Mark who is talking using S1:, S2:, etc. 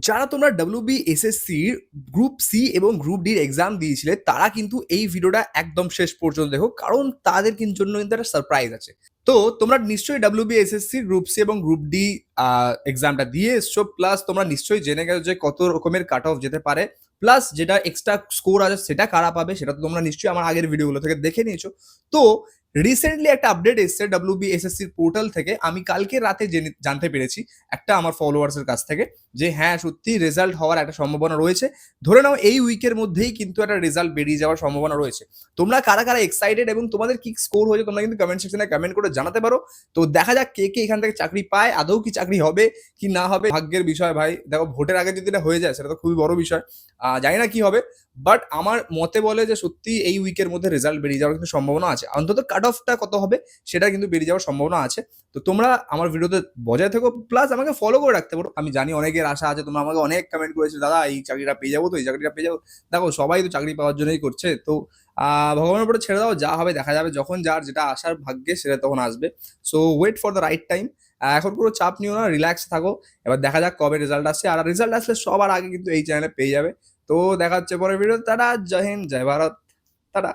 S1: যারা তোমরা WBSSC group C এবং গ্রুপ ডির এক্সাম দিয়েছিলে তারা কিন্তু এই ভিডিওটা একদম শেষ পর্যন্ত দেখো, কারণ তাদের জন্য কিন্তু একটা সারপ্রাইজ আছে। তো তোমরা নিশ্চয়ই WBSSC গ্রুপ সি এবং গ্রুপ ডি এক্সামটা দিয়ে এসছো, প্লাস তোমরা নিশ্চয়ই জেনে গেছো যে কত রকমের কাট অফ যেতে পারে, প্লাস যেটা এক্সট্রা স্কোর আছে সেটা কারা পাবে সেটা তো তোমরা নিশ্চয়ই আমার আগের ভিডিওগুলো থেকে দেখে নিয়েছো। তো রিসেন্টলি একটা আপডেট এসছে WBSSC পোর্টাল থেকে, আমি কালকে রাতে জানতে পেরেছি একটা আমার ফলোয়ার্সের কাছ থেকে যে হ্যাঁ সত্যি রেজাল্ট হওয়ার একটা সম্ভাবনা রয়েছে। ধরে নাও এই উইকের মধ্যেই কিন্তু একটা রেজাল্ট বেরিয়ে যাওয়ার সম্ভাবনা রয়েছে। তোমরা কারা কারা এক্সাইটেড এবং তোমাদের কি স্কোর হয়েছে তোমরা কিন্তু কমেন্ট সেকশনে কমেন্ট করে জানাতে পারো। তো দেখা যাক কে কে এখান থেকে চাকরি পায়, আদৌ কি চাকরি হবে কি না হবে ভাগ্যের বিষয় ভাই। দেখো ভোটের আগে যদি এটা হয়ে যায় সেটা তো খুবই বড় বিষয়, জানি না কি হবে, বাট আমার মতে বলে যে সত্যি এই উইকের মধ্যে রেজাল্ট বেরিয়ে যাওয়ার কিন্তু সম্ভাবনা আছে, অন্তত কাট অফটা কত হবে সেটা কিন্তু বেরিয়ে যাওয়ার সম্ভাবনা আছে। তো তোমরা আমার ভিডিওতে বজায় থেকো, প্লাস আমাকে ফলো করে রাখতে পারো। আমি জানি অনেকের আশা আছে, তোমরা আমাকে অনেক কমেন্ট করেছো দাদা এই চাকরিটা পেয়ে যাবো, তো এই চাকরিটা পেয়ে যাবো। দেখো সবাই তো চাকরি পাওয়ার জন্যই করছে, তো ভগবানের উপরে ছেড়ে দাও, যা হবে দেখা যাবে, যখন যার যেটা আসার ভাগ্যে সেটা তখন আসবে। So wait for the right time. এখন পুরো চাপ নিও না, রিল্যাক্স থাকো। এবার দেখা যাক কবে রেজাল্ট আসছে, আর রেজাল্ট আসলে সবার আগে কিন্তু এই চ্যানেলে পেয়ে যাবে। তো দেখা হচ্ছে পরের ভিডিও। টাটা, জয় হিন্দ, জয় ভারত, টাটা।